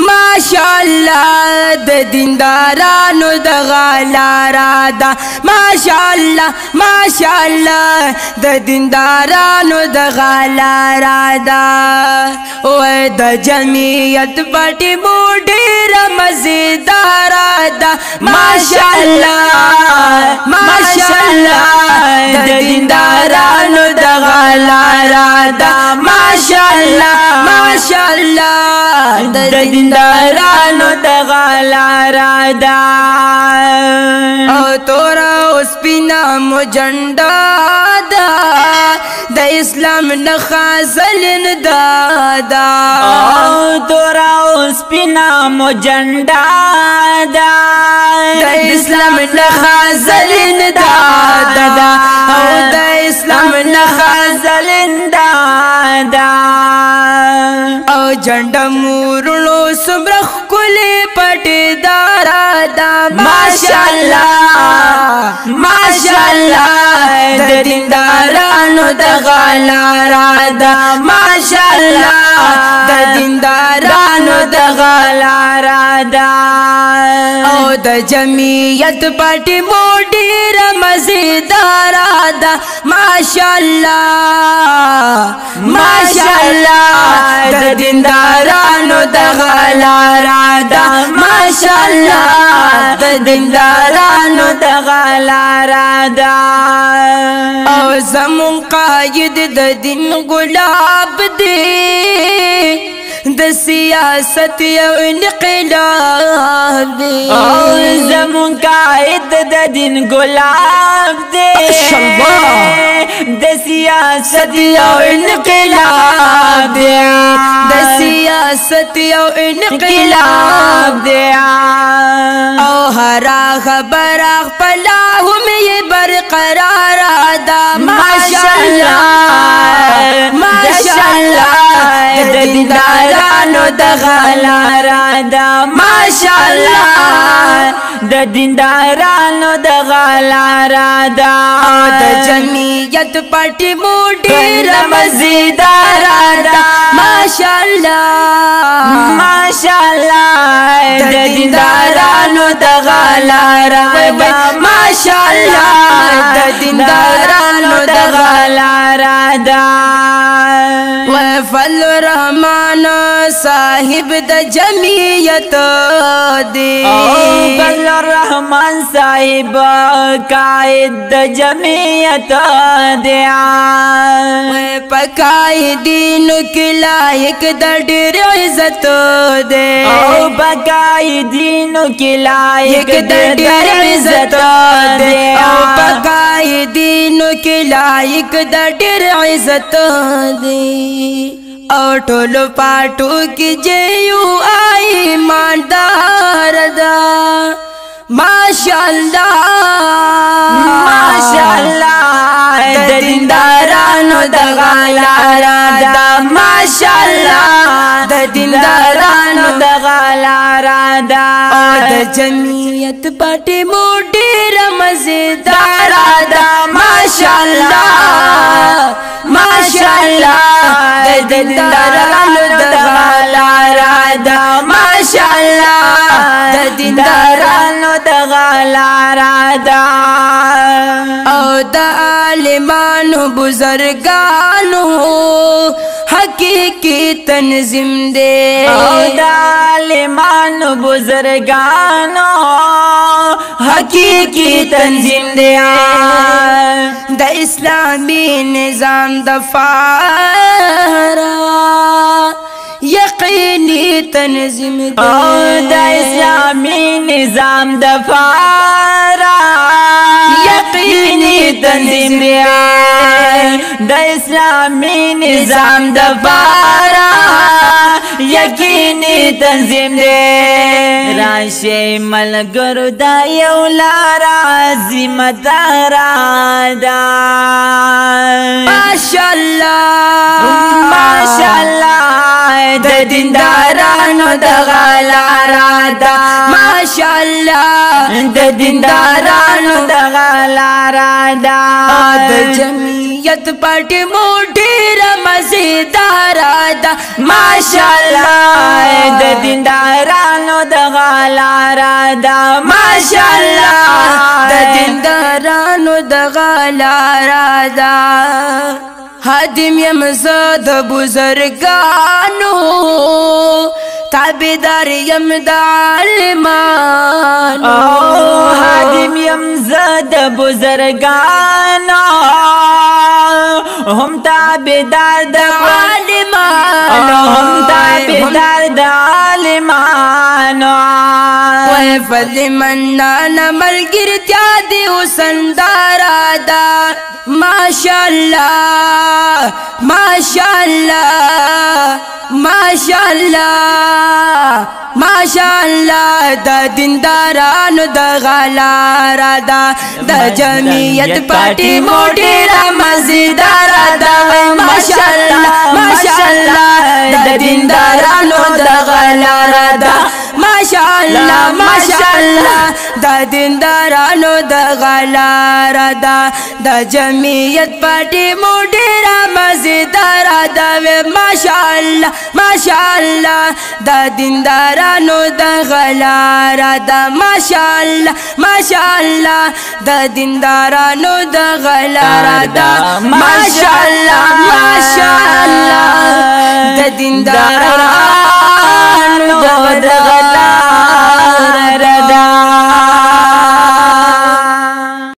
ماشاءالله د دیندارانو د غلارا دا ماشاءالله د دیندارانو د غلارا دا او د جمعیت پټي موډیر مزیدار دا ماشاءالله د دیندارانو د غلارا دا ماشاءالله د دیندارانو د غلارا دا او تورا اوس پینا مو جنډا دا د اسلام نخا زلن دا او تورا اوس پینا مو جنډا دا د اسلام نخا زلن دا او د اسلام نخا زلن دا او جنډ مورلو سمرخ کلی پټی دارا دا ماشاءالله د دیندارانو د غلارا دا ماشاءالله د دیندارانو د غلارا دا او د جمعیت پټی موډیر مزیدار دا ماشاءالله د دیندارانو د غلارا دا ماشاءالله د دیندارانو د غلارا دا او زمون قائد د دین ګلاب دی د سیاست یو انقلاب دی او زمون قائد د دین ګلاب دی د سیاست یو انقلاب دی د سیاست یو انقلاب دی او هر خبر خپلا هم یې برقرار دا ماشاءالله د دیندارانو د غلارا دا ماشاءالله د دیندارانو د غلارا دا د جمعیت پټي موډیر مزیدار دا ماشاءالله د دیندارانو د غلارا دا ماشاءالله د دیندارانو د غلارا دا وفضل الرحمن صاحب د جمعیت دی فضل الرحمن صاحب قائد د جمعیت دی پقائدینو کی لائق د ډېر عزت دی او پقائدینو کی لائق د ډېر عزت دی او پقائدینو کی لائق د ډېر عزت دی او ټولو پاټو کې جیو آئی ایماندار دا ماشاءالله د دیندارانو د غلارا دا ماشاءالله د دیندارانو د غلارا دا د جمعیت پټي موډیر مزیدار دا ماشاءالله د دیندارانو د غلارا دا ماشاءالله د دیندارانو د غلارا دا او د عالمانو بزرگانو حقیقی تنظیم دے او د عالمانو بزرگانو حقیقی تنظیم دے د اسلامی نظام دفارا یقینی تنظیم دے د اسلامی نظام دفارا یقینی تنظیم دے د اسلامی نظام دفارا یقینی تنظیم دے راشی ملګرو دا یو لارا ذمہ دارا دا ماشاءالله د دیندارانو د غلارا دا ماشاءالله د دیندارانو د غلارا دا د جمعیت پټي موډیر مزیدار دا ماشاءالله د دیندارانو دغه لاره ده ماشاءالله د دیندارانو دغه لاره ده حدیم یم زه د بزرګانو تابعدار یم د عالمانو حدیم یم زه د بزرګانو هم تابعدار د عالمانو هم تابعدار د عالمانو وای فضل منان ملګرتیا دی وسندارا ده ماشاءالله ماشاءالله ماشاءالله ماشاءالله د دیندارانو دغه لاره ده د جمعیت پټي مو ډېره مزیداره ده ماشاءالله ماشاءالله د دیندارانو دغه لاره ده ماشاءالله ماشاءالله د دیندارانو دغه لاره ده د جمعیت پټي مو ډېره مزیداره ده ماشاءالله ماشاءالله د دیندارانو دغه لاره ده ماشاءالله ماشاءالله د دیندارانو دغه لاره ده ماشاءالله ماشاءالله د دیندارانو